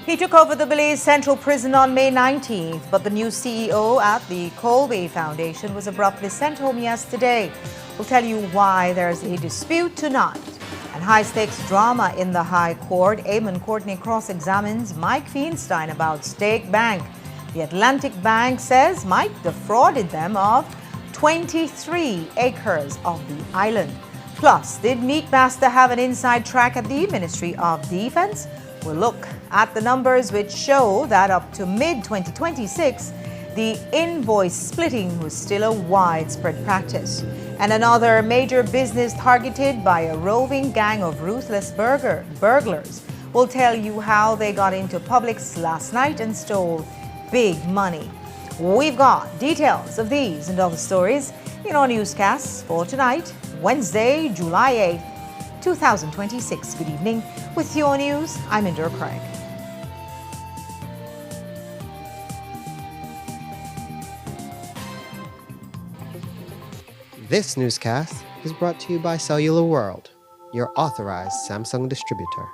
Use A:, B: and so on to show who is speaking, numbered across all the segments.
A: He took over the Belize Central Prison on May 19th, but the new CEO at the Colby Foundation was abruptly sent home yesterday. We'll tell you why there's a dispute tonight. And high-stakes drama in the High Court. Eamon Courtney cross-examines Mike Feinstein about Stake Bank. The Atlantic Bank says Mike defrauded them of 23 acres of the island. Plus, did Meatmaster have an inside track at the Ministry of Defense? We'll look at the numbers which show that up to mid-2026, the invoice splitting was still a widespread practice. And another major business targeted by a roving gang of ruthless burglars. We'll tell you how they got into Publix last night and stole big money. We've got details of these and other stories in our newscasts for tonight, Wednesday, July 8th, 2026. Good evening. With your news, I'm Indra Craig.
B: This newscast is brought to you by Cellular World, your authorized Samsung distributor.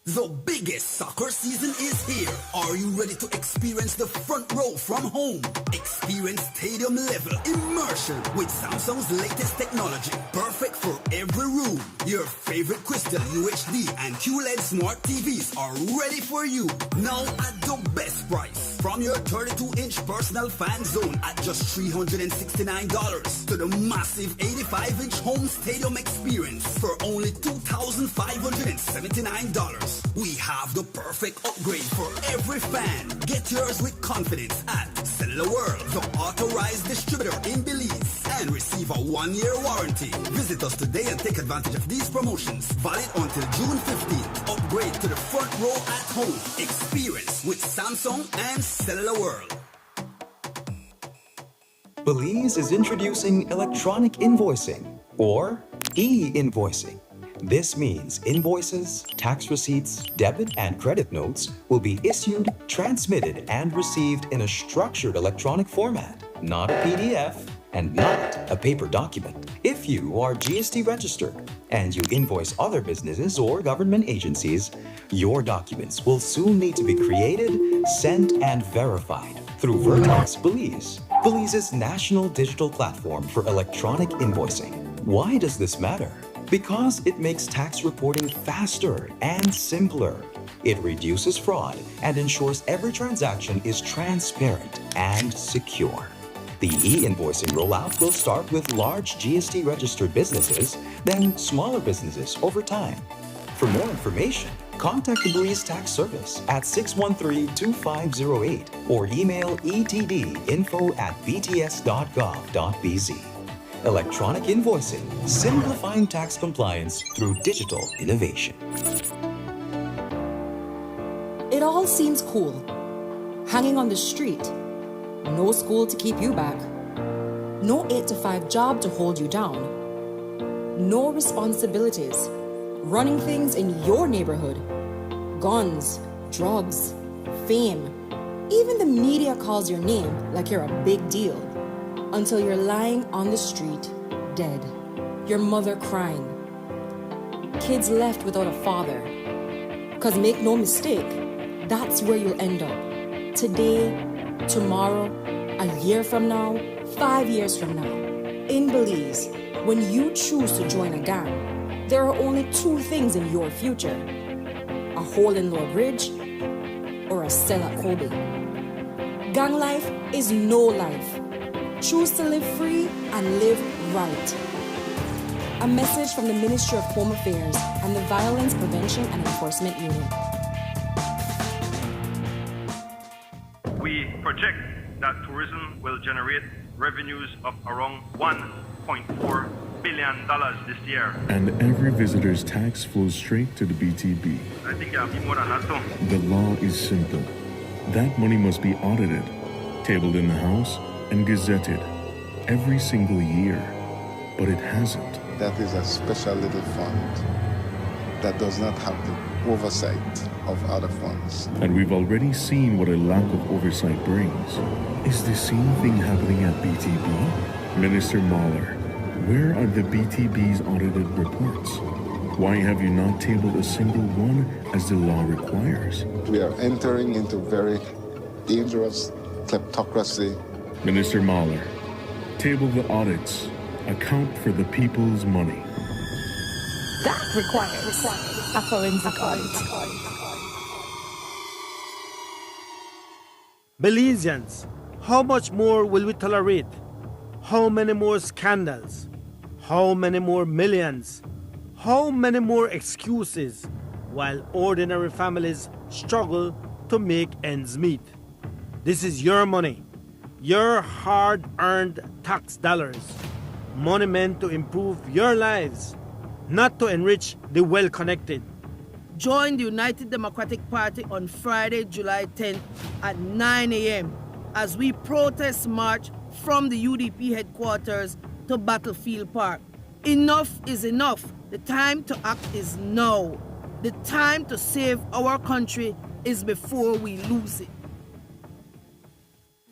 C: The biggest soccer season is here. Are you ready to experience the front row from home? Experience stadium level immersion with Samsung's latest technology. Perfect for every room. Your favorite Crystal UHD and QLED smart TVs are ready for you. Now at the best price. From your 32-inch personal fan zone at just $369 to the massive 85-inch home stadium experience for only $2,579. We have the perfect upgrade for every fan. Get yours with confidence at Cellular World, the authorized distributor in Belize, and receive a 1-year warranty. Visit us today and take advantage of these promotions. Valid until June 15th. Upgrade to the front row at home. Experience with Samsung and Cellular World.
D: Belize is introducing electronic invoicing, or e-invoicing. This means invoices, tax receipts, debit and credit notes will be issued, transmitted, and received in a structured electronic format, not a PDF and not a paper document. If you are GST registered and you invoice other businesses or government agencies, your documents will soon need to be created, sent, and verified through Vertex Belize, Belize's national digital platform for electronic invoicing. Why does this matter? Because it makes tax reporting faster and simpler. It reduces fraud and ensures every transaction is transparent and secure. The e-invoicing rollout will start with large GST-registered businesses, then smaller businesses over time. For more information, contact the Belize Tax Service at 613-2508 or email etdinfo@bts.gov.bz. Electronic invoicing, simplifying tax compliance through digital innovation.
E: It all seems cool. Hanging on the street. No school to keep you back. No 8-to-5 job to hold you down. No responsibilities. Running things in your neighborhood. Guns, drugs, fame. Even the media calls your name like you're a big deal. Until you're lying on the street, dead. Your mother crying. Kids left without a father. 'Cause make no mistake, that's where you'll end up. Today, tomorrow, a year from now, 5 years from now. In Belize, when you choose to join a gang, there are only 2 things in your future. A hole in Lord Ridge or a cell at Kobe. Gang life is no life. Choose to live free and live right. A message from the Ministry of Home Affairs and the Violence Prevention and Enforcement Unit.
F: We project that tourism will generate revenues of around $1.4 billion this year.
G: And every visitor's tax flows straight to the BTB.
F: I think I'll be more than that too.
G: The law is simple. That money must be audited, tabled in the House, and gazetted every single year. But it hasn't.
H: That is a special little fund that does not have the oversight of other funds.
G: And we've already seen what a lack of oversight brings. Is the same thing happening at BTB? Minister Mahler, where are the BTB's audited reports? Why have you not tabled a single one as the law requires?
H: We are entering into very dangerous kleptocracy.
G: Minister Mahler, table the audits. Account for the people's money.
I: That requires a forensic audit.
J: Belizeans, how much more will we tolerate? How many more scandals? How many more millions? How many more excuses while ordinary families struggle to make ends meet? This is your money, your hard-earned tax dollars, money meant to improve your lives, not to enrich the well-connected.
K: Join the United Democratic Party on Friday, July 10th at 9 a.m. as we protest march from the UDP headquarters to Battlefield Park. Enough is enough. The time to act is now. The time to save our country is before we lose it.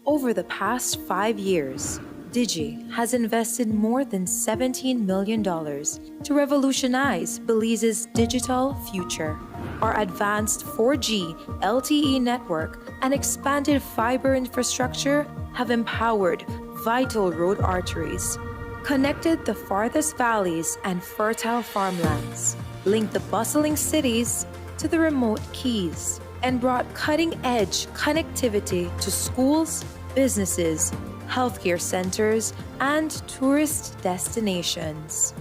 L: Over the past 5 years, Digi has invested more than $17 million to revolutionize Belize's digital future. Our advanced 4G LTE network and expanded fiber infrastructure have empowered vital road arteries, connected the farthest valleys and fertile farmlands, linked the bustling cities to the remote keys, and brought cutting-edge connectivity to schools, businesses, healthcare centers, and tourist destinations,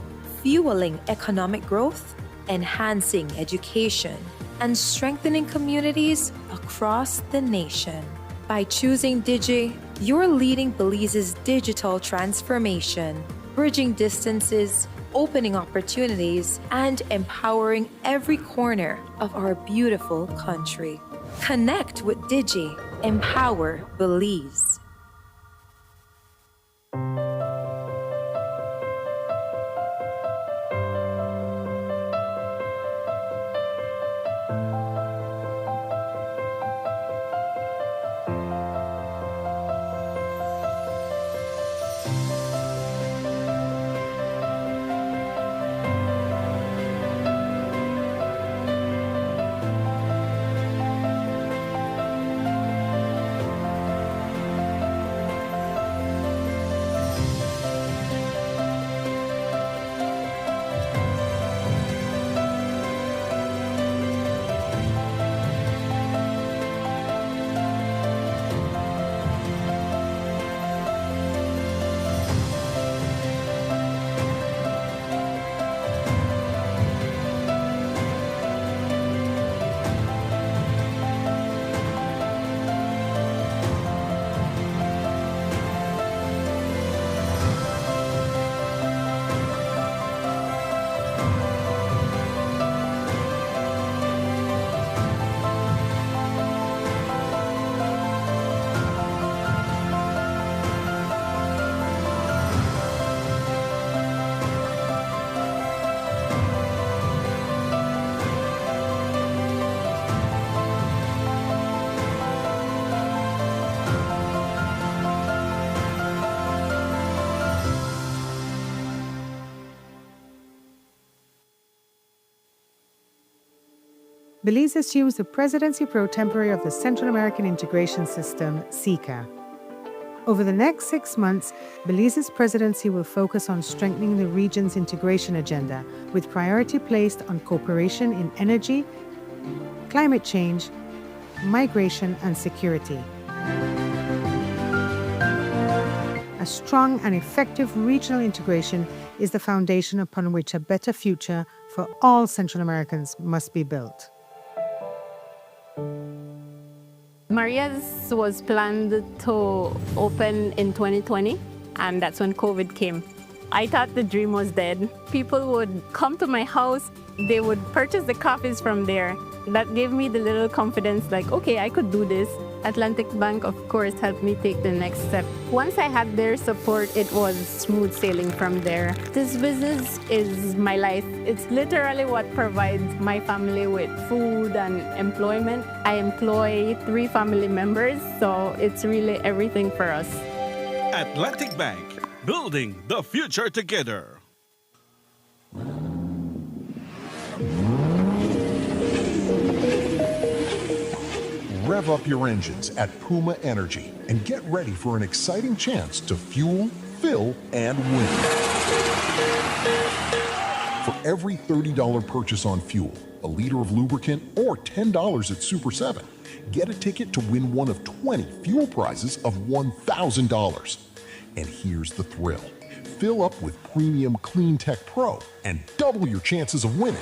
L: fueling economic growth, enhancing education, and strengthening communities across the nation. By choosing Digi, you're leading Belize's digital transformation, bridging distances, opening opportunities, and empowering every corner of our beautiful country. Connect with Digi. Empower Belize.
M: Belize assumes the presidency pro tempore of the Central American Integration System, CICA. Over the next 6 months, Belize's presidency will focus on strengthening the region's integration agenda, with priority placed on cooperation in energy, climate change, migration, and security. A strong and effective regional integration is the foundation upon which a better future for all Central Americans must be built.
N: Maria's was planned to open in 2020, and that's when COVID came. I thought the dream was dead. People would come to my house, they would purchase the coffees from there. That gave me the little confidence, like, okay, I could do this. Atlantic Bank, of course, helped me take the next step. Once I had their support, it was smooth sailing from there. This business is my life. It's literally what provides my family with food and employment. I employ 3 family members, so it's really everything for us.
O: Atlantic Bank, building the future together.
P: Rev up your engines at Puma Energy and get ready for an exciting chance to fuel, fill, and win. For every $30 purchase on fuel, a liter of lubricant, or $10 at Super 7, get a ticket to win one of 20 fuel prizes of $1,000. And here's the thrill. Fill up with premium Clean Tech Pro and double your chances of winning.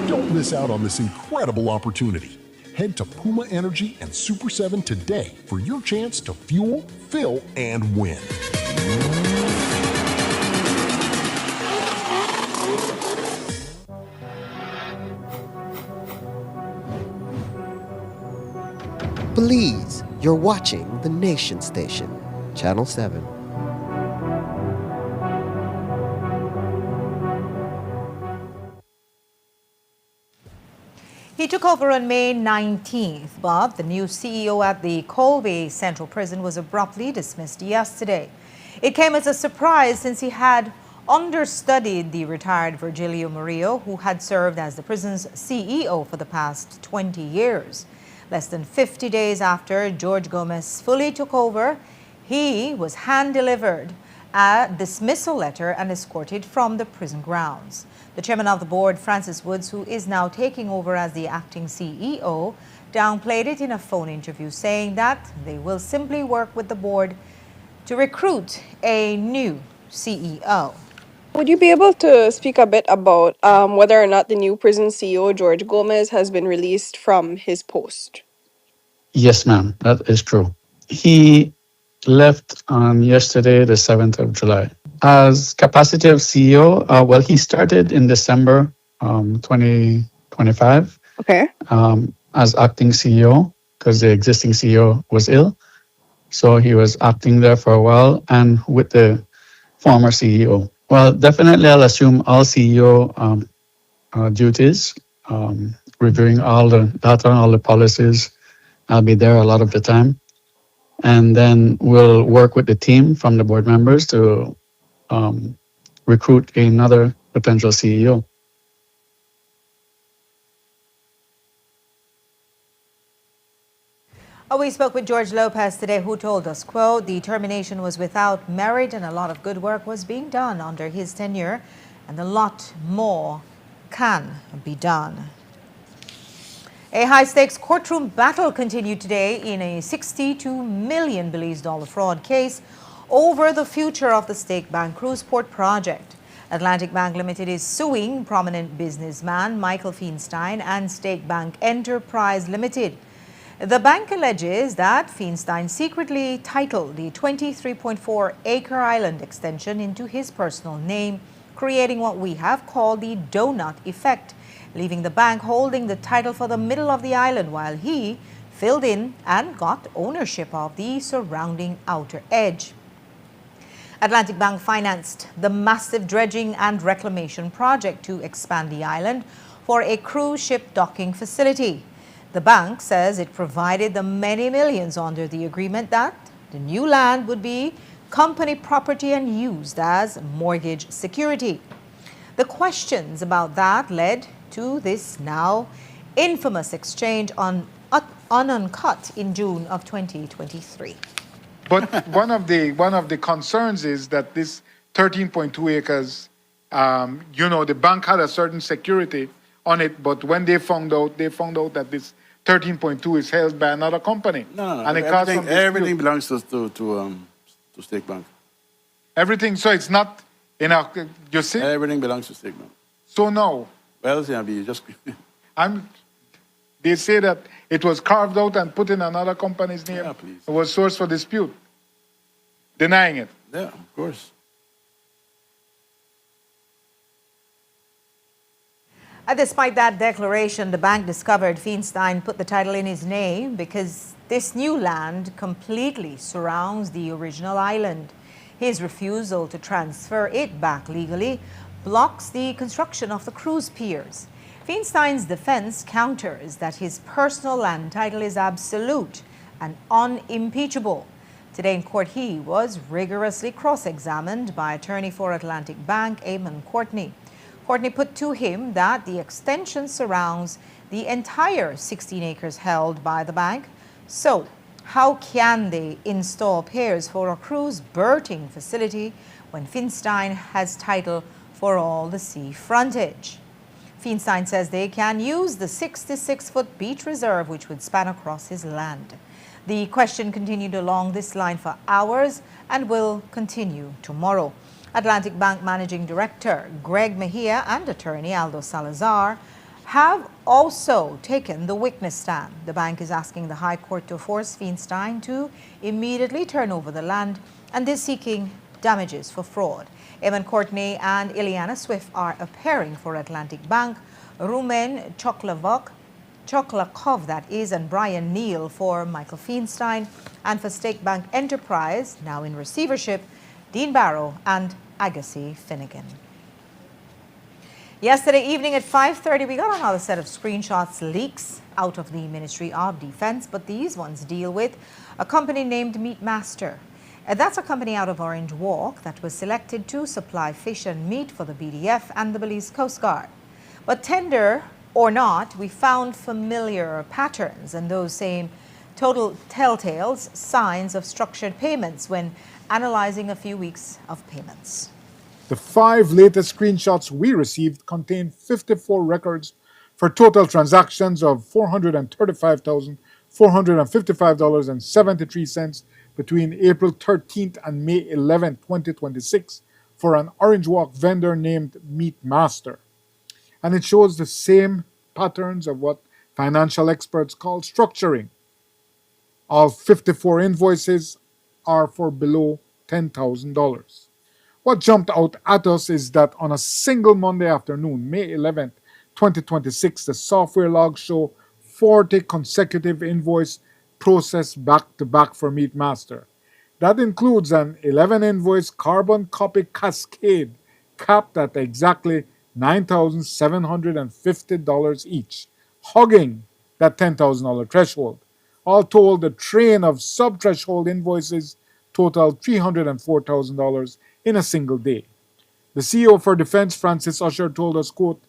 P: Don't miss out on this incredible opportunity. Head to Puma Energy and Super 7 today for your chance to fuel, fill, and win.
B: Belize, you're watching the Nation Station, Channel 7.
A: He took over on May 19th, but the new CEO at the Colby Central Prison was abruptly dismissed yesterday. It came as a surprise since he had understudied the retired Virgilio Murillo, who had served as the prison's CEO for the past 20 years. Less than 50 days after George Gomez fully took over, he was hand-delivered a dismissal letter and escorted from the prison grounds. The chairman of the board, Francis Woods, who is now taking over as the acting CEO, downplayed it in a phone interview, saying that they will simply work with the board to recruit a new CEO.
Q: Would you be able to speak a bit about whether or not the new prison CEO, George Gomez, has been released from his post?
R: Yes, ma'am, that is true. He left on yesterday, the 7th of July. As capacity of CEO, he started in December 2025 as acting CEO because the existing CEO was ill. So he was acting there for a while and with the former CEO. Well, definitely I'll assume all CEO duties, reviewing all the data and all the policies. I'll be there a lot of the time. And then we'll work with the team from the board members to recruit another potential CEO.
A: We spoke with George Lopez today, who told us, quote, the termination was without merit and a lot of good work was being done under his tenure, and a lot more can be done. A high-stakes courtroom battle continued today in a $62 million Belize dollar fraud case over the future of the Stake Bank Cruise Port project. Atlantic Bank Limited is suing prominent businessman Michael Feinstein and Stake Bank Enterprise Limited. The bank alleges that Feinstein secretly titled the 23.4-acre island extension into his personal name, creating what we have called the donut effect, leaving the bank holding the title for the middle of the island while he filled in and got ownership of the surrounding outer edge. Atlantic Bank financed the massive dredging and reclamation project to expand the island for a cruise ship docking facility. The bank says it provided the many millions under the agreement that the new land would be company property and used as mortgage security. The questions about that led to this now infamous exchange on Uncut in June of 2023.
S: But one of the concerns is that this 13.2 acres, the bank had a certain security on it, but when they found out that this 13.2 is held by another company.
T: No.
S: And
T: everything belongs to Stake Bank.
S: Everything, so it's not in our, you see?
T: Everything belongs to Stake Bank.
S: So now?
T: Well, yeah, just...
S: They say that it was carved out and put in another company's name.
T: Yeah, please.
S: It was source for dispute. Denying it.
T: Yeah, of course.
A: Despite that declaration, the bank discovered Feinstein put the title in his name because this new land completely surrounds the original island. His refusal to transfer it back legally blocks the construction of the cruise piers. Feinstein's defense counters that his personal land title is absolute and unimpeachable. Today in court, he was rigorously cross-examined by attorney for Atlantic Bank, Eamon Courtney, Courtney put to him that the extension surrounds the entire 16 acres held by the bank. So, how can they install piers for a cruise berthing facility when Feinstein has title for all the sea frontage? Feinstein says they can use the 66-foot beach reserve, which would span across his land. The question continued along this line for hours and will continue tomorrow. Atlantic Bank Managing Director Greg Mejia and attorney Aldo Salazar have also taken the witness stand. The bank is asking the High Court to force Feinstein to immediately turn over the land and is seeking damages for fraud. Eamon Courtney and Ileana Swift are appearing for Atlantic Bank. Rumen Choklakov, that is, and Brian Neal for Michael Feinstein, and for State Bank Enterprise, now in receivership, Dean Barrow and Agassi Finnegan. Yesterday evening at 5:30, we got another set of screenshots leaks out of the Ministry of Defense, but these ones deal with a company named Meatmaster. That's a company out of Orange Walk that was selected to supply fish and meat for the BDF and the Belize Coast Guard. But tender or not, we found familiar patterns and those same total telltales, signs of structured payments when analyzing a few weeks of payments.
S: The 5 latest screenshots we received contain 54 records for total transactions of $435,455.73 between April 13th and May 11th, 2026 for an Orange Walk vendor named Meatmaster. And it shows the same patterns of what financial experts call structuring. All 54 invoices are for below $10,000. What jumped out at us is that on a single Monday afternoon, May 11th, 2026, the software logs show 40 consecutive invoice processed back-to-back for Meatmaster. That includes an 11-invoice carbon copy cascade capped at exactly $9,750 each, hugging that $10,000 threshold. All told, the train of sub-threshold invoices totaled $304,000 in a single day. The CEO for Defense, Francis Usher, told us, quote,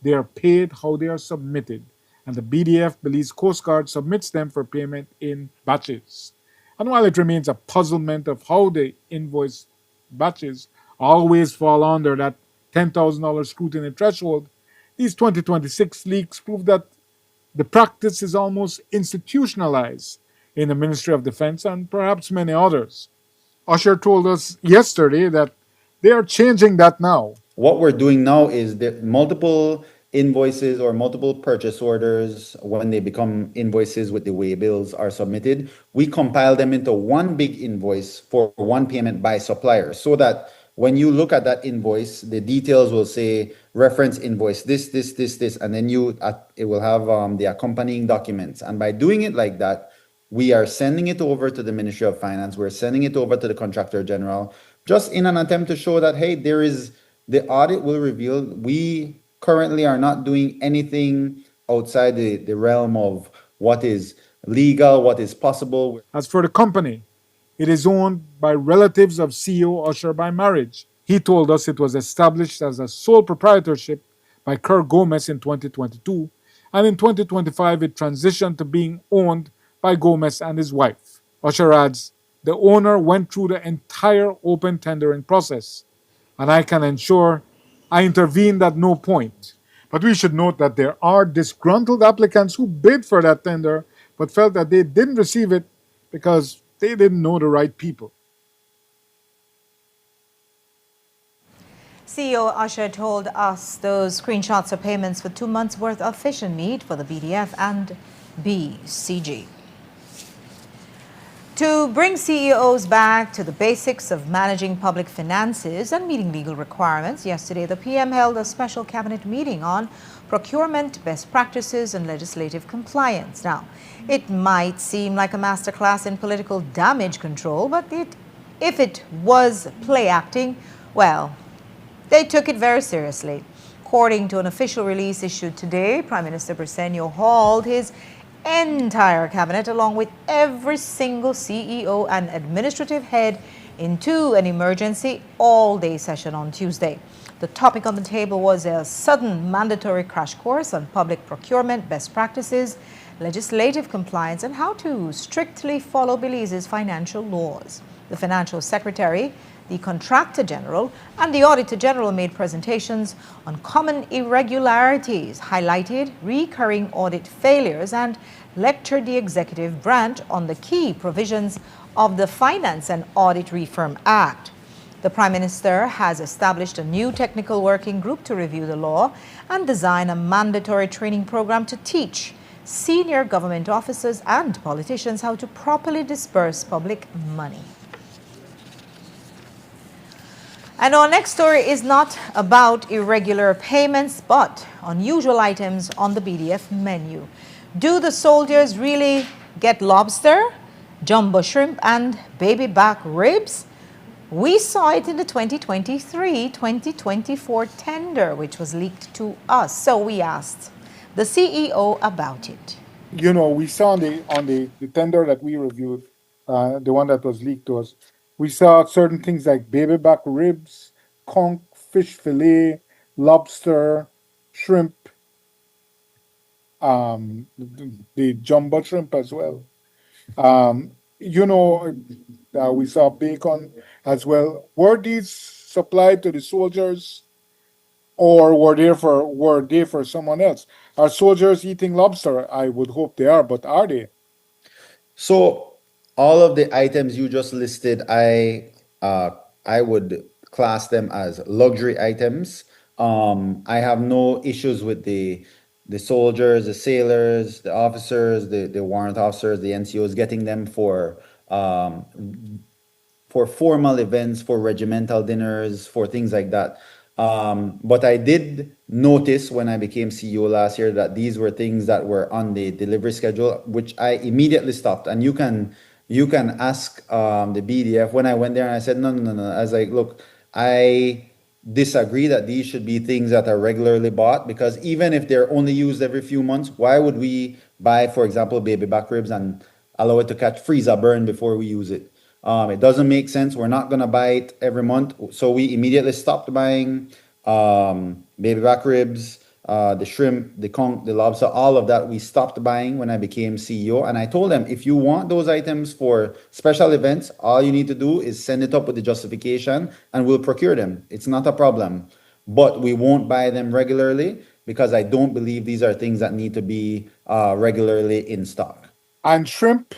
S: "They are paid how they are submitted, and the BDF, Belize Coast Guard, submits them for payment in batches." And while it remains a puzzlement of how the invoice batches always fall under that $10,000 scrutiny threshold, these 2026 leaks prove that the practice is almost institutionalized in the Ministry of Defense and perhaps many others. Usher told us yesterday that they are changing that now.
U: What we're doing now is that multiple invoices or multiple purchase orders, when they become invoices with the way bills are submitted, we compile them into one big invoice for one payment by supplier, so that when you look at that invoice, the details will say reference invoice this, and then it will have the accompanying documents. And by doing it like that, we are sending it over to the Ministry of Finance. We're sending it over to the Contractor General, just in an attempt to show that, hey, the audit will reveal we currently are not doing anything outside the realm of what is legal, what is possible.
S: As for the company, it is owned by relatives of CEO Usher by marriage. He told us it was established as a sole proprietorship by Kirk Gomez in 2022, and in 2025 it transitioned to being owned by Gomez and his wife. Usher adds, "The owner went through the entire open tendering process, and I can ensure I intervened at no point." But we should note that there are disgruntled applicants who bid for that tender but felt that they didn't receive it because they didn't know the right people.
A: CEO Usher told us those screenshots are payments for 2 months' worth of fish and meat for the BDF and BCG. To bring CEOs back to the basics of managing public finances and meeting legal requirements, yesterday the PM held a special cabinet meeting on procurement, best practices, and legislative compliance. Now, it might seem like a masterclass in political damage control, but if it was play acting, well, they took it very seriously. According to an official release issued today, Prime Minister Briceño hauled his entire cabinet along with every single CEO and administrative head into an emergency all-day session on Tuesday. The topic on the table was a sudden mandatory crash course on public procurement best practices, legislative compliance, and how to strictly follow Belize's financial laws. The financial secretary, the contractor general, and the auditor general made presentations on common irregularities, highlighted recurring audit failures, and lectured the executive branch on the key provisions of the Finance and Audit Reform Act. The Prime Minister has established a new technical working group to review the law and design a mandatory training program to teach senior government officers and politicians how to properly disperse public money. And our next story is not about irregular payments, but unusual items on the BDF menu. Do the soldiers really get lobster, jumbo shrimp, and baby back ribs? We saw it in the 2023-2024 tender, which was leaked to us. So we asked the CEO about it.
S: You know, we saw on the tender that we reviewed, the one that was leaked to us, we saw certain things like baby back ribs, conch, fish fillet, lobster, shrimp, the jumbo shrimp as well. We saw bacon as well. Were these supplied to the soldiers, or were they for someone else? Are soldiers eating lobster? I would hope they are, but are they?
U: So all of the items you just listed, I would class them as luxury items. I have no issues with the soldiers, the sailors, the officers, the warrant officers, the NCOs getting them for formal events, for regimental dinners, for things like that. But I did notice when I became CEO last year that these were things that were on the delivery schedule, which I immediately stopped. And you can ask the BDF. When I went there and I said, no. I was like, look, I disagree that these should be things that are regularly bought, because even if they're only used every few months, why would we buy, for example, baby back ribs and allow it to catch freezer burn before we use it? It doesn't make sense. We're not going to buy it every month. So we immediately stopped buying baby back ribs, the shrimp, the conch, the lobster, all of that. We stopped buying when I became CEO. And I told them, if you want those items for special events, all you need to do is send it up with the justification and we'll procure them. It's not a problem. But we won't buy them regularly because I don't believe these are things that need to be regularly in stock.
S: And shrimp,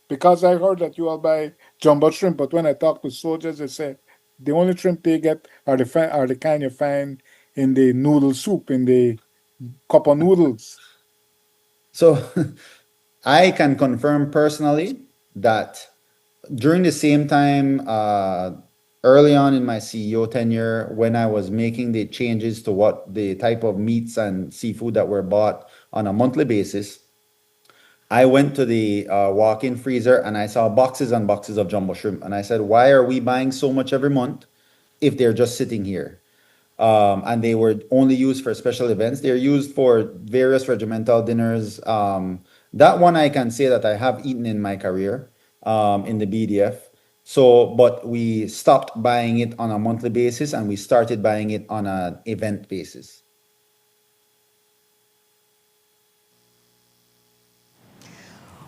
S: because I heard that you all buy jumbo shrimp, but when I talk to soldiers, they say the only shrimp they get are the kind you find in the noodle soup, in the cup of noodles.
U: So I can confirm personally that during the same time, early on in my CEO tenure, when I was making the changes to what the type of meats and seafood that were bought on a monthly basis, I went to the walk-in freezer and I saw boxes and boxes of jumbo shrimp. And I said, why are we buying so much every month if they're just sitting here? And they were only used for special events. They're used for various regimental dinners. That one I can say that I have eaten in my career in the BDF. But we stopped buying it on a monthly basis and we started buying it on an event basis.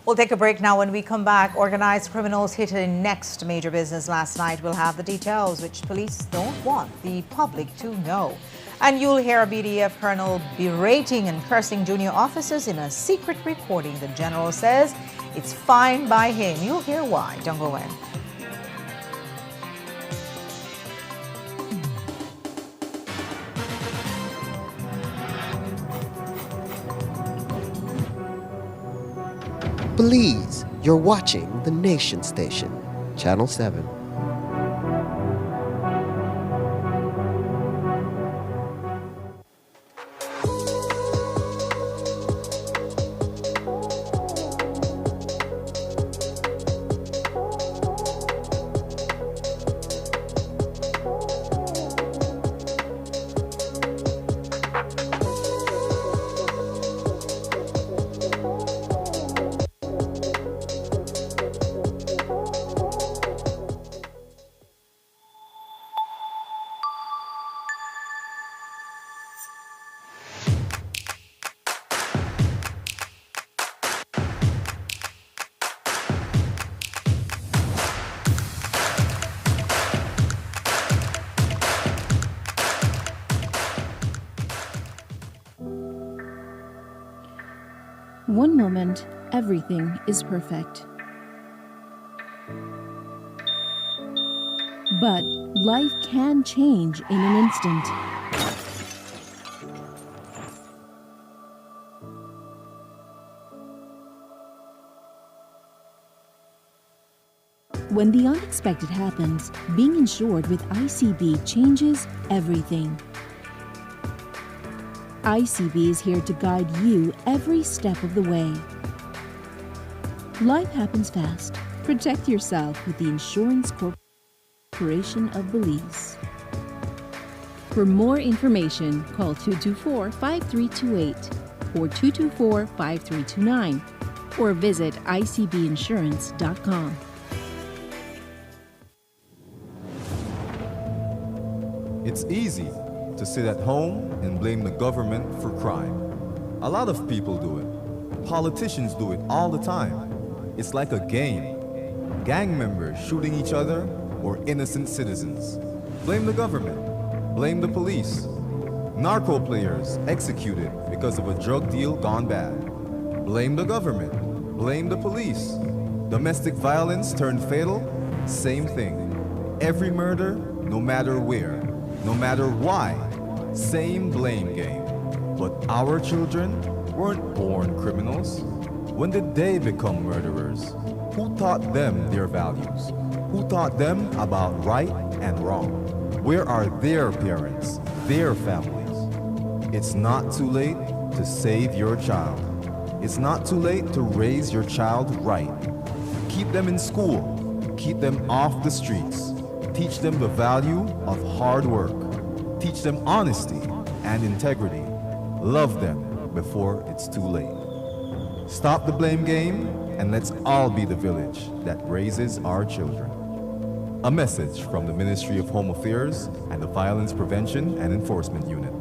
A: We'll take a break now. When we come back, organized criminals hit a next major business last night. We'll have the details, which police don't want the public to know. And you'll hear a BDF colonel berating and cursing junior officers in a secret recording. The general says it's fine by him. You'll hear why. Don't go in.
B: Belize, you're watching the Nation Station, Channel 7.
C: One moment, everything is perfect. But life can change in an instant. When the unexpected happens, being insured with ICB changes everything. ICB is here to guide you every step of the way. Life happens fast. Protect yourself with the Insurance Corporation of Belize. For more information, call 224-5328 or 224-5329 or visit icbinsurance.com.
V: It's easy to sit at home and blame the government for crime. A lot of people do it. Politicians do it all the time. It's like a game. Gang members shooting each other or innocent citizens. Blame the government. Blame the police. Narco players executed because of a drug deal gone bad. Blame the government. Blame the police. Domestic violence turned fatal? Same thing. Every murder, no matter where, no matter why, same blame game. But our children weren't born criminals. When did they become murderers? Who taught them their values? Who taught them about right and wrong? Where are their parents, their families? It's not too late to save your child. It's not too late to raise your child right. Keep them in school. Keep them off the streets. Teach them the value of hard work. Teach them honesty and integrity. Love them before it's too late. Stop the blame game and let's all be the village that raises our children. A message from the Ministry of Home Affairs and the Violence Prevention and Enforcement Unit.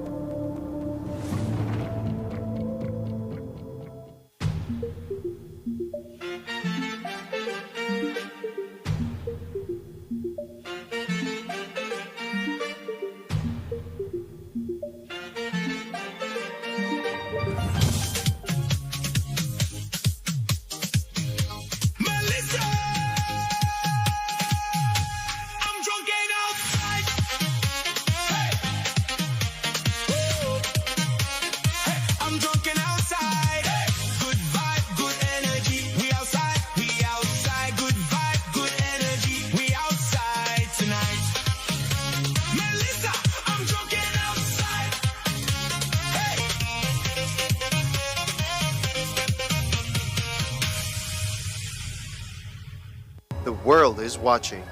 B: The world is watching.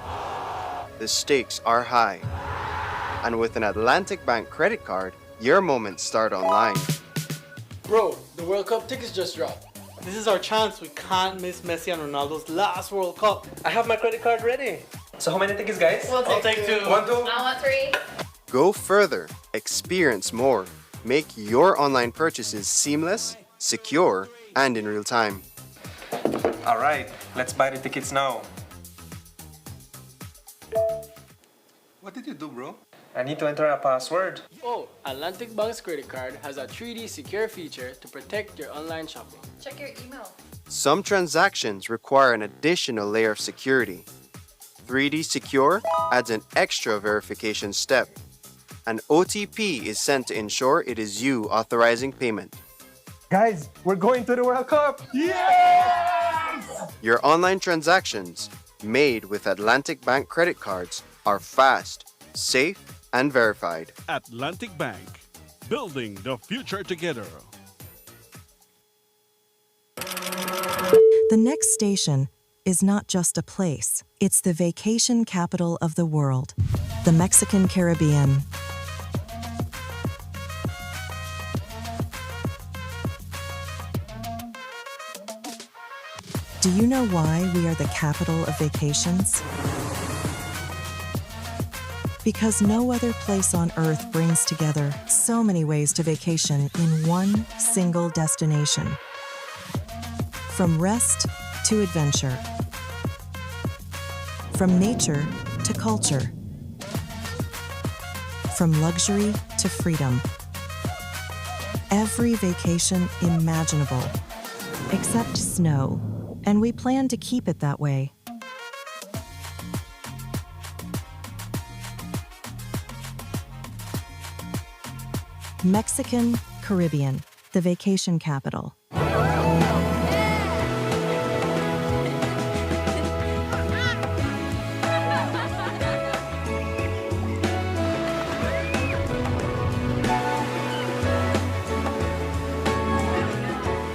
B: The stakes are high. And with an Atlantic Bank credit card, your moments start online.
W: Bro, the World Cup tickets just dropped. This is our chance. We can't miss Messi and Ronaldo's last World Cup. I have my credit card ready.
X: So how many tickets, guys?
W: I'll take two.
X: 1, 2.
Y: I want 3.
B: Go further, experience more. Make your online purchases seamless, secure, and in real time.
X: All right, let's buy the tickets now. What did you do, bro? I need to enter a password.
W: Oh, Atlantic Bank's credit card has a 3D secure feature to protect your online shopping.
Y: Check your email.
B: Some transactions require an additional layer of security. 3D Secure adds an extra verification step. An OTP is sent to ensure it is you authorizing payment.
X: Guys, we're going to the World Cup! Yes!
B: Your online transactions, made with Atlantic Bank credit cards, are fast, safe, and verified.
O: Atlantic Bank, building the future together.
Z: The next station is not just a place, it's the vacation capital of the world, the Mexican Caribbean. Do you know why we are the capital of vacations? Because no other place on Earth brings together so many ways to vacation in one single destination. From rest to adventure. From nature to culture. From luxury to freedom. every vacation imaginable, except snow, and we plan to keep it that way. Mexican Caribbean, the vacation capital.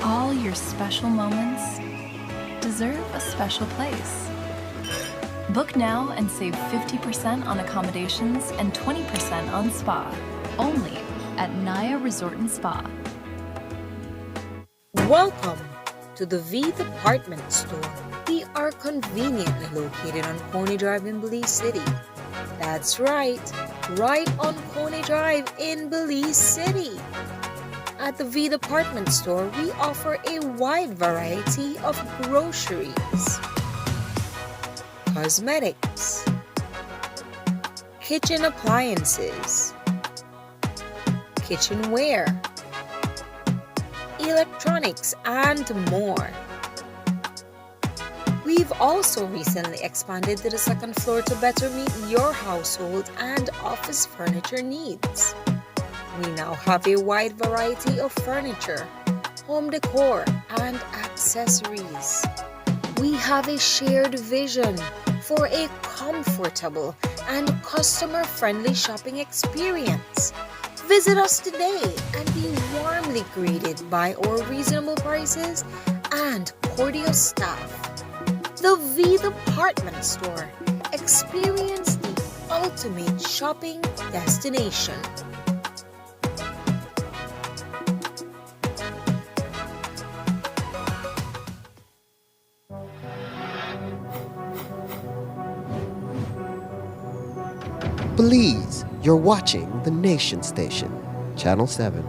D: All your special moments deserve a special place. Book now and save 50% on accommodations and 20% on spa, only at Naya Resort and Spa.
E: Welcome to the V Department Store. We are conveniently located on Coney Drive in Belize City. That's right on Coney Drive in Belize City. At the V Department Store, we offer a wide variety of groceries, cosmetics, kitchen appliances, kitchenware, electronics, and more. We've also recently expanded to the second floor to better meet your household and office furniture needs. We now have a wide variety of furniture, home decor, and accessories. We have a shared vision for a comfortable and customer-friendly shopping experience. Visit us today and be warmly greeted by our reasonable prices and cordial staff. The V Department Store. Experience the ultimate shopping destination.
F: Belize, you're watching the Nation Station, Channel 7.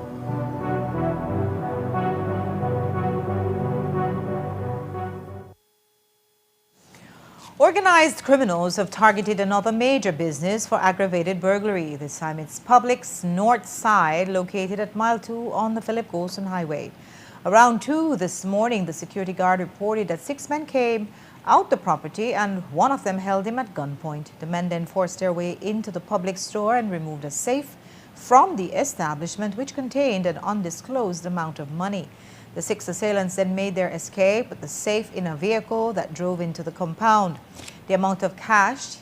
A: Organized criminals have targeted another major business for aggravated burglary. This time it's Publix North Side, located at Mile 2 on the Philip Golson Highway. Around 2 this morning, the security guard reported that 6 men came out the property and one of them held him at gunpoint. The men then forced their way into the Publix store and removed a safe from the establishment, which contained an undisclosed amount of money. The 6 assailants then made their escape with the safe in a vehicle that drove into the compound. The amount of cash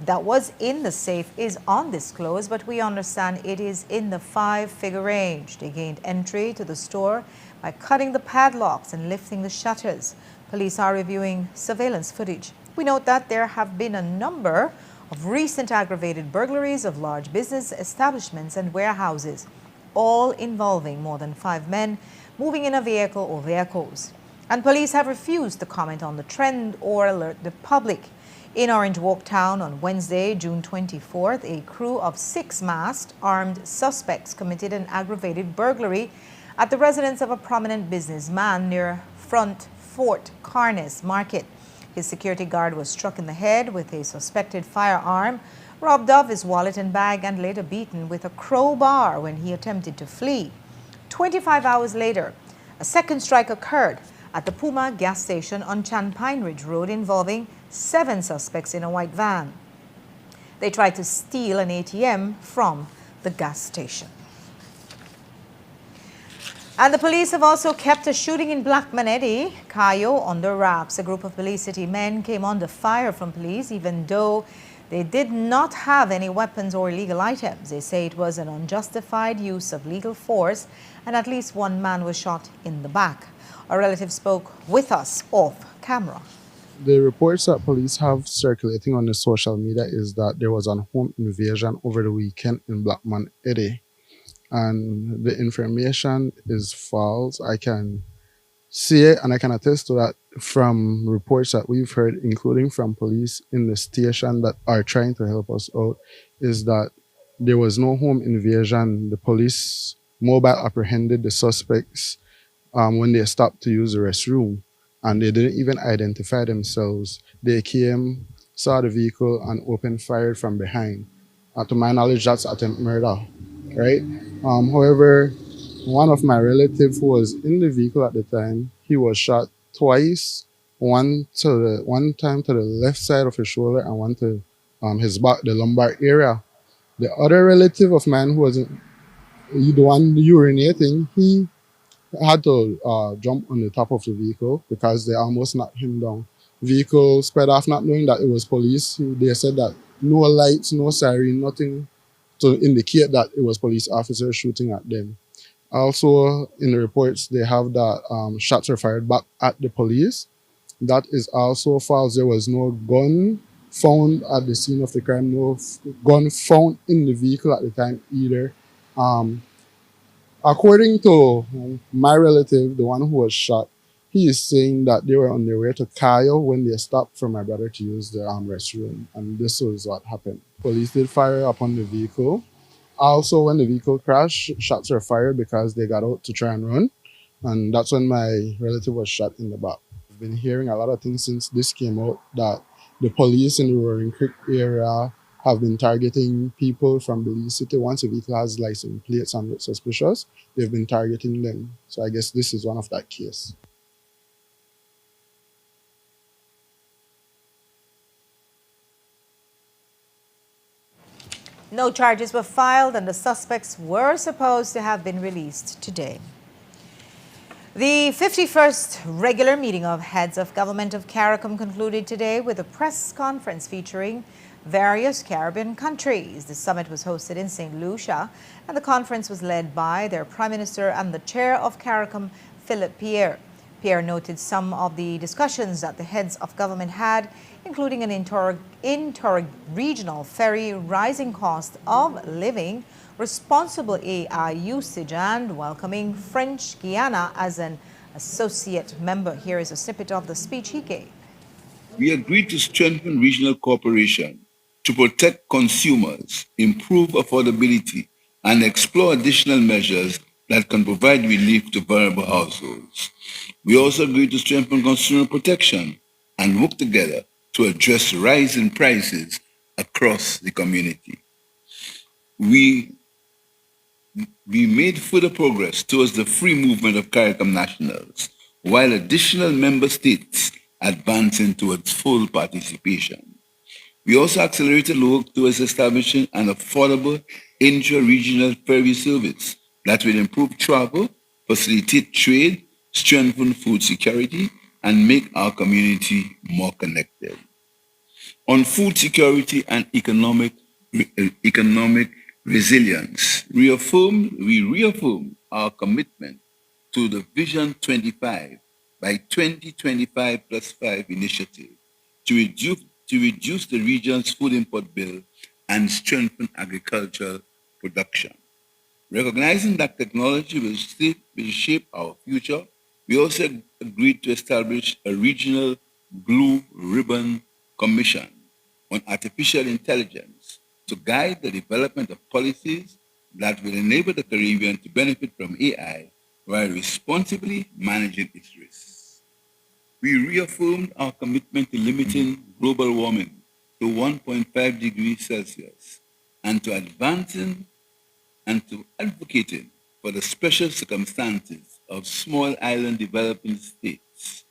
A: that was in the safe is undisclosed, but we understand it is in the 5-figure range. They gained entry to the store by cutting the padlocks and lifting the shutters. Police are reviewing surveillance footage. We note that there have been a number of recent aggravated burglaries of large business establishments and warehouses, all involving more than 5 men moving in a vehicle or vehicles. And police have refused to comment on the trend or alert the public. In Orange Walk Town on Wednesday, June 24th, a crew of 6 masked, armed suspects committed an aggravated burglary at the residence of a prominent businessman near Front Fort Carnes Market. His security guard was struck in the head with a suspected firearm, robbed of his wallet and bag, and later beaten with a crowbar when he attempted to flee. 25 hours later, a second strike occurred at the Puma gas station on Pine Ridge Road, involving 7 suspects in a white van. They tried to steal an ATM from the gas station. And the police have also kept a shooting in Blackman Eddy, Cayo, under wraps. A group of Belize City men came under fire from police, even though they did not have any weapons or illegal items. They say it was an unjustified use of lethal force, and at least 1 man was shot in the back. A relative spoke with us off camera.
G: The reports that police have circulating on the social media is that there was a home invasion over the weekend in Blackman Eddy. And the information is false. I can see it and I can attest to that from reports that we've heard, including from police in the station that are trying to help us out, is that there was no home invasion. The police mobile apprehended the suspects when they stopped to use the restroom, and they didn't even identify themselves. They came, saw the vehicle, and opened fire from behind. To my knowledge, that's attempt murder, right? However, One of my relatives who was in the vehicle at the time, he was shot twice, one time to the left side of his shoulder and one to his back, the lumbar area. The other relative of mine who was the one urinating, he had to jump on the top of the vehicle because they almost knocked him down. Vehicle sped off, not knowing that it was police. They said that no lights, no siren, nothing to indicate that it was police officers shooting at them. Also, in the reports, they have that shots were fired back at the police. That is also false. There was no gun found at the scene of the crime, no gun found in the vehicle at the time either. Um, According to my relative, the one who was shot, he is saying that they were on their way to Cayo when they stopped for my brother to use the restroom, and this was what happened. Police did fire upon the vehicle. Also, when the vehicle crashed, shots were fired because they got out to try and run, and that's when my relative was shot in the back. I've been hearing a lot of things since this came out that the police in the Roaring Creek area have been targeting people from Belize City. Once a vehicle has license plates and looks suspicious, they've been targeting them. So I guess this is one of that case.
A: No charges were filed and the suspects were supposed to have been released today. The 51st regular meeting of heads of government of CARICOM concluded today with a press conference featuring various Caribbean countries. The summit was hosted in St. Lucia, and the conference was led by their Prime Minister and the Chair of CARICOM, Philip Pierre. Pierre noted some of the discussions that the heads of government had, including an inter-regional ferry, rising cost of living, responsible AI usage, and welcoming French Guiana as an associate member. Here is a snippet of the speech he gave.
H: We agreed to strengthen regional cooperation to protect consumers, improve affordability, and explore additional measures that can provide relief to vulnerable households. We also agreed to strengthen consumer protection and work together to address rising prices across the community. We made further progress towards the free movement of CARICOM nationals, while additional member states advancing towards full participation. We also accelerated work towards establishing an affordable intra-regional ferry service that will improve travel, facilitate trade, strengthen food security, and make our community more connected. On food security and economic resilience, we reaffirm our commitment to the Vision 25 by 2025 plus 5 initiative to reduce the region's food import bill and strengthen agricultural production. Recognizing that technology will shape our future, we also agreed to establish a regional Blue Ribbon Commission on artificial intelligence to guide the development of policies that will enable the Caribbean to benefit from AI while responsibly managing its risks. We reaffirmed our commitment to limiting global warming to 1.5 degrees Celsius and to advocating for the special circumstances of small island developing states.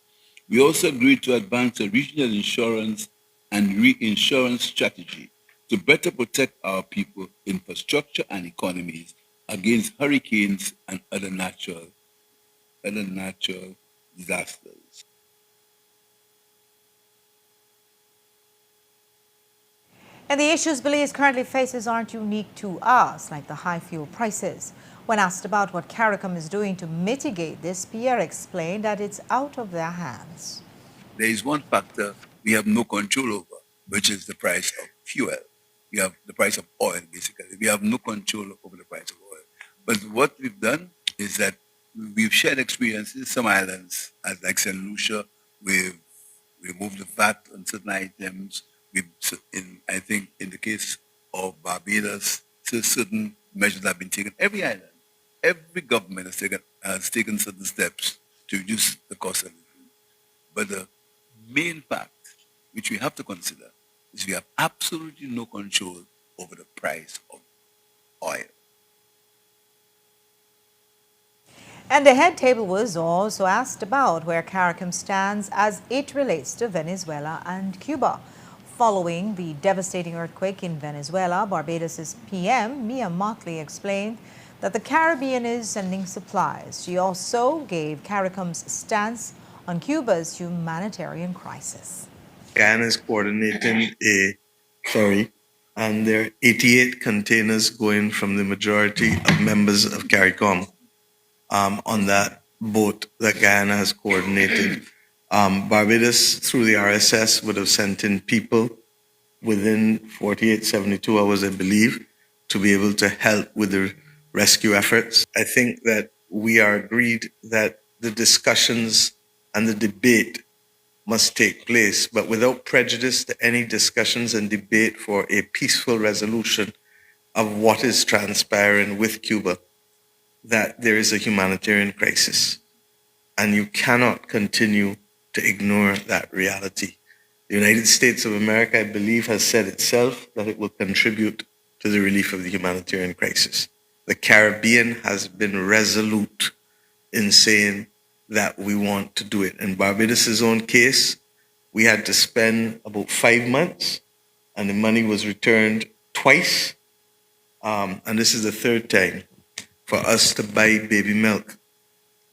H: We also agreed to advance a regional insurance and reinsurance strategy to better protect our people, infrastructure, and economies against hurricanes and other natural disasters.
A: And the issues Belize currently faces aren't unique to us, like the high fuel prices. When asked about what CARICOM is doing to mitigate this, Pierre explained that it's out of their hands.
H: There is one factor we have no control over, which is the price of fuel. We have the price of oil, basically. We have no control over the price of oil. But what we've done is that we've shared experiences. Some islands, as like St. Lucia, we've removed the VAT on certain items. I think in the case of Barbados, certain measures have been taken. Every island, every government has taken certain steps to reduce the cost of living. But the main fact, which we have to consider, is we have absolutely no control over the price of oil.
A: And the head table was also asked about where CARICOM stands as it relates to Venezuela and Cuba. Following the devastating earthquake in Venezuela, Barbados' PM, Mia Mottley, explained that the Caribbean is sending supplies. She also gave CARICOM's stance on Cuba's humanitarian crisis.
I: Guyana is coordinating a ferry, and there are 88 containers going from the majority of members of CARICOM on that boat that Guyana has coordinated. Barbados, through the RSS, would have sent in people within 48, 72 hours, I believe, to be able to help with the rescue efforts. I think that we are agreed that the discussions and the debate must take place, but without prejudice to any discussions and debate for a peaceful resolution of what is transpiring with Cuba, that there is a humanitarian crisis. And you cannot continue to ignore that reality. The United States of America, I believe, has said itself that it will contribute to the relief of the humanitarian crisis. The Caribbean has been resolute in saying that we want to do it. In Barbados' own case, we had to spend about 5 months, and the money was returned twice. And this is the third time for us to buy baby milk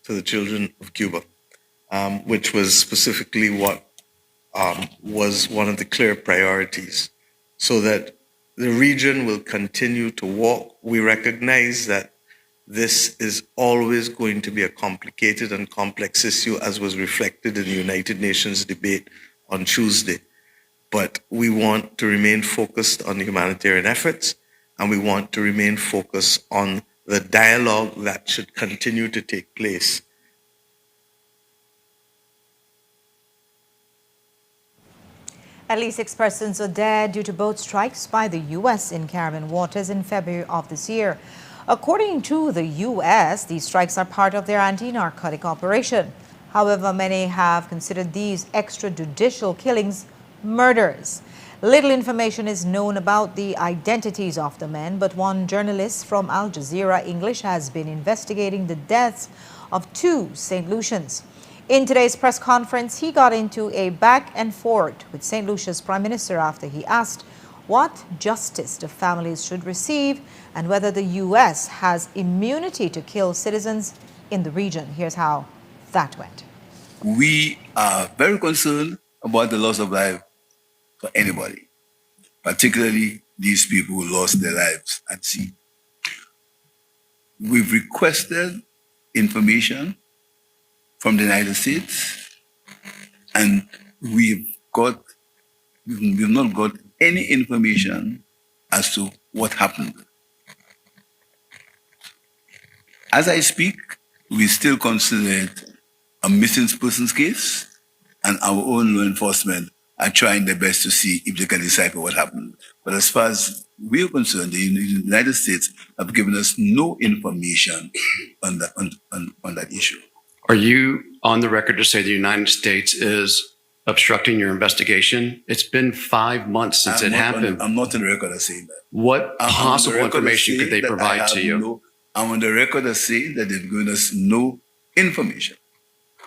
I: to the children of Cuba, which was specifically what was one of the clear priorities, so that the region will continue to walk. We recognize that this is always going to be a complicated and complex issue, as was reflected in the United Nations debate on Tuesday. But we want to remain focused on the humanitarian efforts, and we want to remain focused on the dialogue that should continue to take place.
A: At least 6 persons are dead due to boat strikes by the U.S. in Caribbean waters in February of this year. According to the U.S., these strikes are part of their anti-narcotic operation. However, many have considered these extrajudicial killings murders. Little information is known about the identities of the men, but one journalist from Al Jazeera English has been investigating the deaths of 2 St. Lucians. In today's press conference, he got into a back and forth with St. Lucia's Prime Minister after he asked what justice the families should receive and whether the U.S. has immunity to kill citizens in the region. Here's how that went.
H: We are very concerned about the loss of life for anybody, particularly these people who lost their lives at sea. We've requested information from the United States, and we've not got any information as to what happened. As I speak, we still consider it a missing persons case, and our own law enforcement are trying their best to see if they can decipher what happened. But as far as we're concerned, the United States have given us no information on that issue.
J: Are you on the record to say the United States is obstructing your investigation? It's been 5 months since it happened.
H: I'm not on the record as saying that.
J: What possible information could they provide to you?
H: I'm on the record as saying that they've given us no information.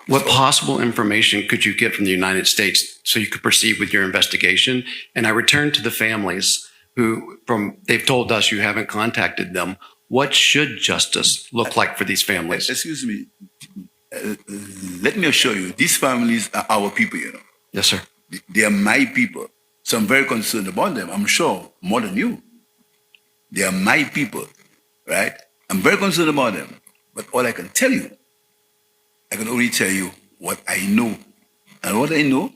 J: What possible information could you get from the United States so you could proceed with your investigation? And I return to the families who, they've told us you haven't contacted them. What should justice look like for these families?
H: Excuse me. Let me assure you, these families are our people, you know.
J: Yes, sir.
H: They are my people. So I'm very concerned about them. I'm sure more than you. They are my people, right? I'm very concerned about them. But all I can tell you, I can only tell you what I know. And what I know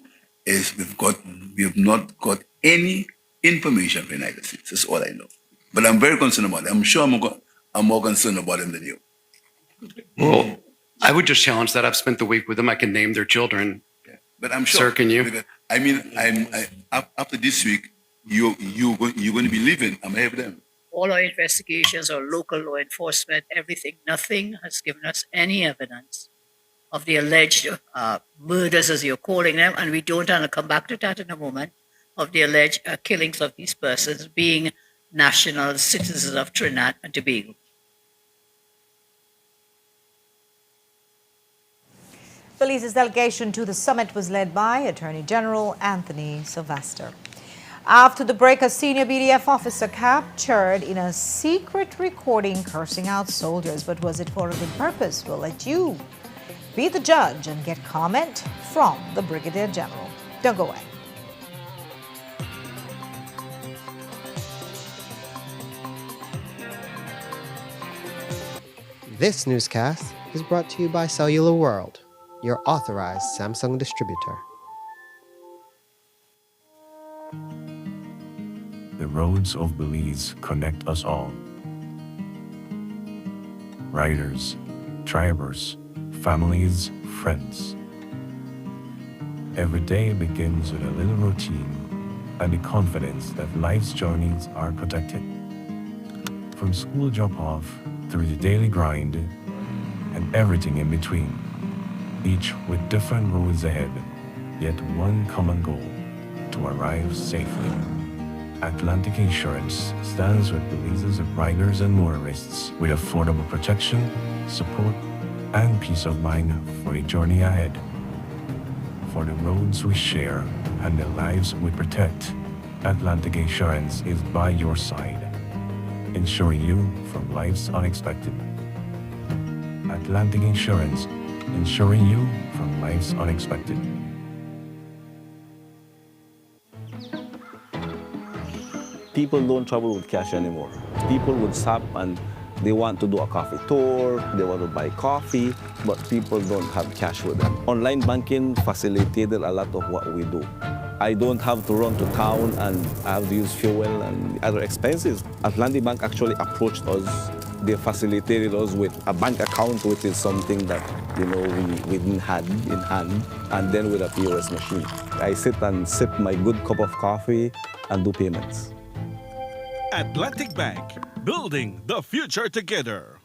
H: is we have not got any information from the United States. That's all I know. But I'm very concerned about them. I'm sure I'm more concerned about them than you.
J: Well, I would just challenge that. I've spent the week with them. I can name their children.
H: Yeah. But I'm sure.
J: Sir, can you?
H: I mean, after this week, you're going to be leaving. I'm ahead of them.
K: All our investigations, our local law enforcement, everything, nothing has given us any evidence of the alleged murders, as you're calling them, and we don't, and I'll come back to that in a moment, of the alleged killings of these persons being national citizens of Trinidad and Tobago.
A: Belize's delegation to the summit was led by Attorney General Anthony Sylvester. After the break, a senior BDF officer captured in a secret recording cursing out soldiers. But was it for a good purpose? We'll let you be the judge and get comment from the Brigadier General. Don't go away.
F: This newscast is brought to you by Cellular World, your authorized Samsung distributor.
L: The roads of Belize connect us all. Riders, drivers, families, friends. Every day begins with a little routine and the confidence that life's journeys are protected. From school drop-off through the daily grind and everything in between, each with different roads ahead, yet one common goal: to arrive safely. Atlantic Insurance stands with Belize's riders and motorists with affordable protection, support, and peace of mind for the journey ahead. For the roads we share and the lives we protect, Atlantic Insurance is by your side, insuring you from life's unexpected. Atlantic Insurance, insuring you from life's unexpected.
M: People don't travel with cash anymore. People would stop and they want to do a coffee tour, they want to buy coffee, but people don't have cash with them. Online banking facilitated a lot of what we do. I don't have to run to town and I have to use fuel and other expenses. Atlantic Bank actually approached us. They facilitated us with a bank account, which is something that we didn't have in hand, and then with a POS machine. I sit and sip my good cup of coffee and do payments.
O: Atlantic Bank, building the future together.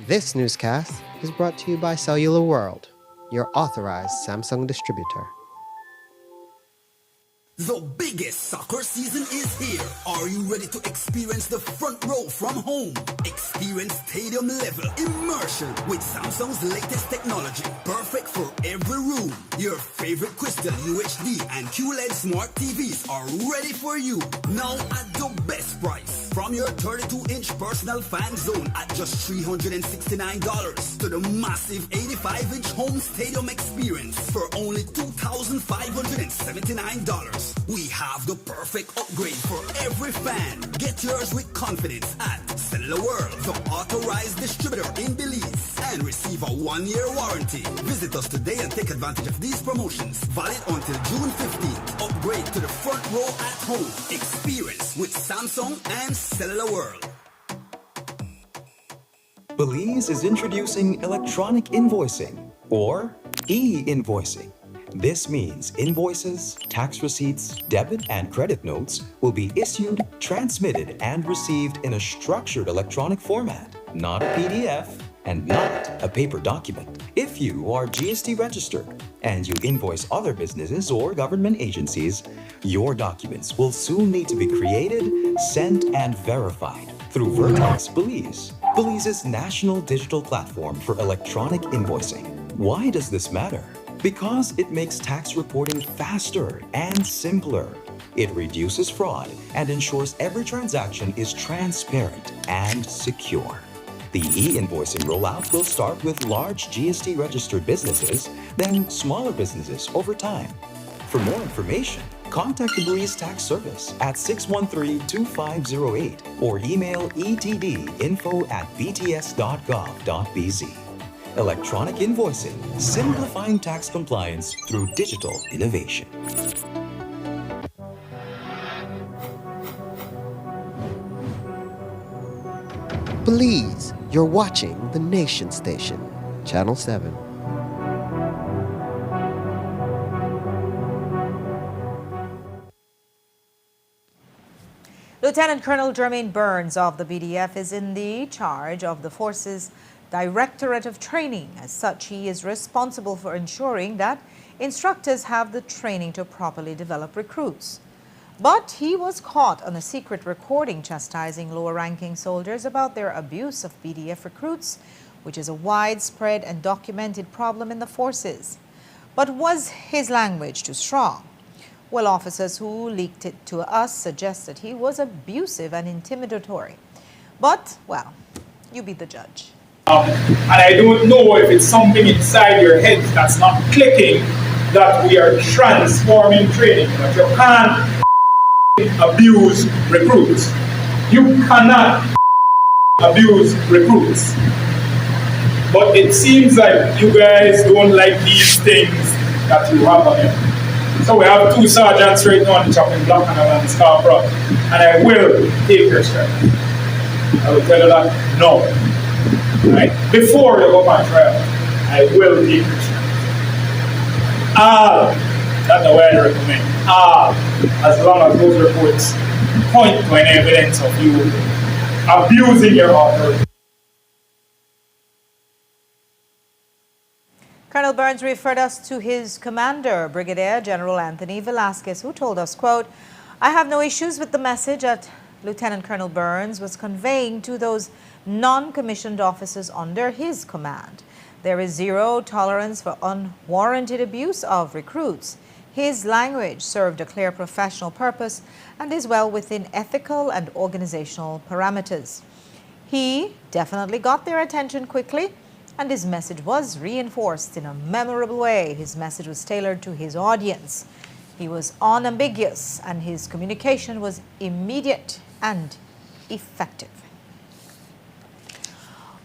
F: This newscast is brought to you by Cellular World, your authorized Samsung distributor.
N: The biggest soccer season is here. Are you ready to experience the front row from home? Experience stadium level immersion with Samsung's latest technology. Perfect for every room. Your favorite Crystal UHD and QLED smart TVs are ready for you. Now at the best price. From your 32-inch personal fan zone at just $369 to the massive 85-inch home stadium experience for only $2,579. We have the perfect upgrade for every fan. Get yours with confidence at Cellular World, the authorized distributor in Belize, and receive a 1-year warranty. Visit us today and take advantage of these promotions. Valid until June 15th. Upgrade to the front row at home. Experience with Samsung and Cellular World.
P: Belize is introducing electronic invoicing, or e-invoicing. This means invoices, tax receipts, debit and credit notes will be issued, transmitted, and received in a structured electronic format, not a PDF and not a paper document. If you are GST registered and you invoice other businesses or government agencies, your documents will soon need to be created, sent, and verified through Vertex Belize, Belize's national digital platform for electronic invoicing. Why does this matter? Because it makes tax reporting faster and simpler. It reduces fraud and ensures every transaction is transparent and secure. The e-invoicing rollout will start with large GST-registered businesses, then smaller businesses over time. For more information, contact the Belize Tax Service at 613-2508 or email etdinfo@bts.gov.bz. Electronic invoicing, simplifying tax compliance through digital innovation.
F: Belize, you're watching the Nation Station, Channel 7.
A: Lieutenant Colonel Jermaine Burns of the BDF is in the charge of the force's Directorate of Training. As such, he is responsible for ensuring that instructors have the training to properly develop recruits. But he was caught on a secret recording chastising lower-ranking soldiers about their abuse of BDF recruits, which is a widespread and documented problem in the forces. But was his language too strong? Well, officers who leaked it to us suggest that he was abusive and intimidatory. But, well, you be the judge.
Q: And I don't know if it's something inside your head that's not clicking that we are transforming training. But you can't abuse recruits. You cannot abuse recruits. But it seems like you guys don't like these things that you have on you. So we have 2 sergeants right now on the chopping block and I'm on the Scarborough. And I will take your strength. I will tell you that no. Right? Before you go on trial, I will take your strength. That's the way I recommend. As long as those reports point to any evidence of you abusing your authority.
A: Colonel Burns referred us to his commander, Brigadier General Anthony Velasquez, who told us, quote, "I have no issues with the message that Lieutenant Colonel Burns was conveying to those non-commissioned officers under his command. There is zero tolerance for unwarranted abuse of recruits. His language served a clear professional purpose and is well within ethical and organizational parameters. He definitely got their attention quickly, and his message was reinforced in a memorable way. His message was tailored to his audience. He was unambiguous, and his communication was immediate and effective."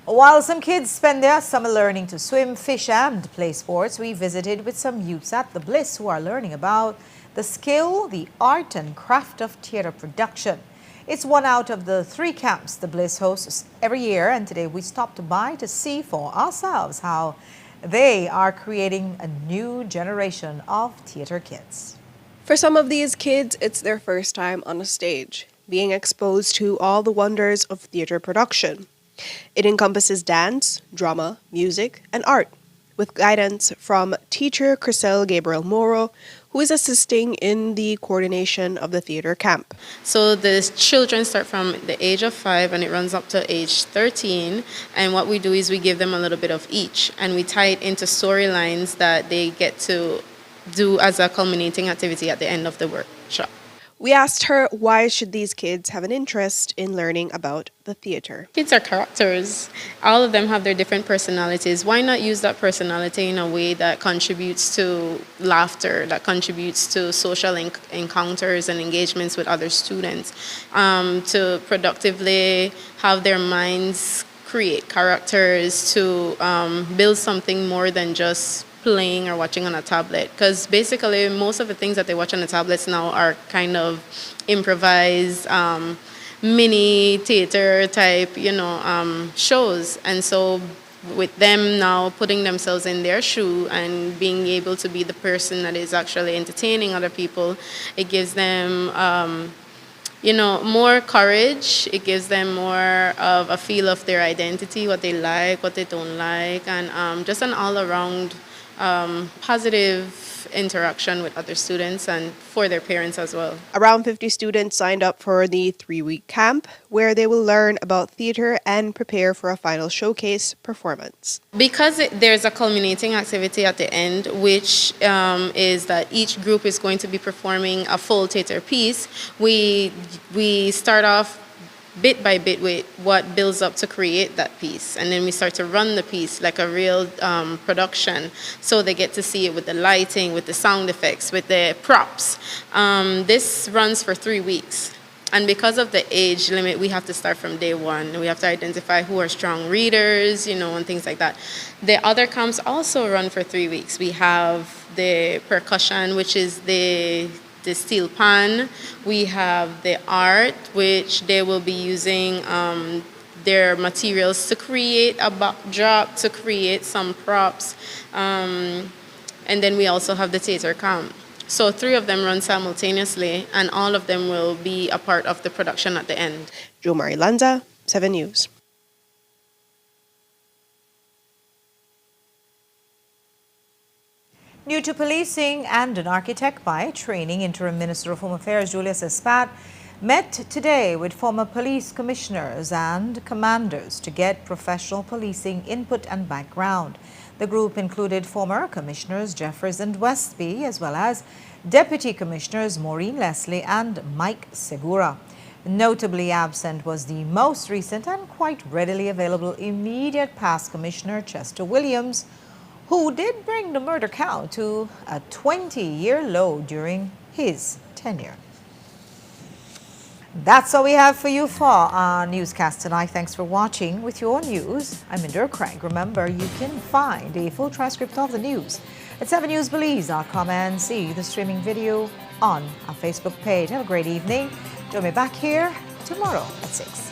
A: While some kids spend their summer learning to swim, fish, and play sports, we visited with some youths at the Bliss who are learning about the skill, the art, and craft of theater production. It's one out of the 3 camps the Bliss hosts every year, and today we stopped by to see for ourselves how they are creating a new generation of theater kids.
R: For some of these kids, it's their first time on a stage, being exposed to all the wonders of theater production. It encompasses dance, drama, music, and art, with guidance from teacher Crisel Gabriel Moro, who is assisting in the coordination of the theater camp.
C: So the children start from the age of 5 and it runs up to age 13. And what we do is we give them a little bit of each, and we tie it into storylines that they get to do as a culminating activity at the end of the workshop.
R: We asked her why should these kids have an interest in learning about the theater.
C: Kids are characters. All of them have their different personalities. Why not use that personality in a way that contributes to laughter, that contributes to social encounters and engagements with other students, to productively have their minds create characters, to build something more than just playing or watching on a tablet, because basically most of the things that they watch on the tablets now are kind of improvised mini theater type shows. And so with them now putting themselves in their shoe and being able to be the person that is actually entertaining other people, it gives them more courage. It gives them more of a feel of their identity, what they like, what they don't like, and just an all-around positive interaction with other students and for their parents as well.
R: Around 50 students signed up for the 3-week camp, where they will learn about theater and prepare for a final showcase performance.
C: Because there's a culminating activity at the end, which is that each group is going to be performing a full theater piece, we start off bit by bit with what builds up to create that piece, and then we start to run the piece like a real production, so they get to see it with the lighting, with the sound effects, with the props. This runs for 3 weeks, and because of the age limit, we have to start from day one. We have to identify who are strong readers, and things like that. The other camps also run for 3 weeks. We have the percussion, which is the steel pan. We have the art, which they will be using their materials to create a backdrop, to create some props. And then we also have the theater camp. So 3 of them run simultaneously, and all of them will be a part of the production at the end.
R: Jo Marie Lanza, 7 News.
A: New to policing and an architect by training, Interim Minister of Home Affairs Julius Espat met today with former police commissioners and commanders to get professional policing input and background. The group included former Commissioners Jeffers and Westby, as well as Deputy Commissioners Maureen Leslie and Mike Segura. Notably absent was the most recent and quite readily available immediate past Commissioner Chester Williams, who did bring the murder count to a 20-year low during his tenure. That's all we have for you for our newscast tonight. Thanks for watching. With your news, I'm Indira Craig. Remember, you can find a full transcript of the news at 7newsbelize.com and see the streaming video on our Facebook page. Have a great evening. Join me back here tomorrow at 6.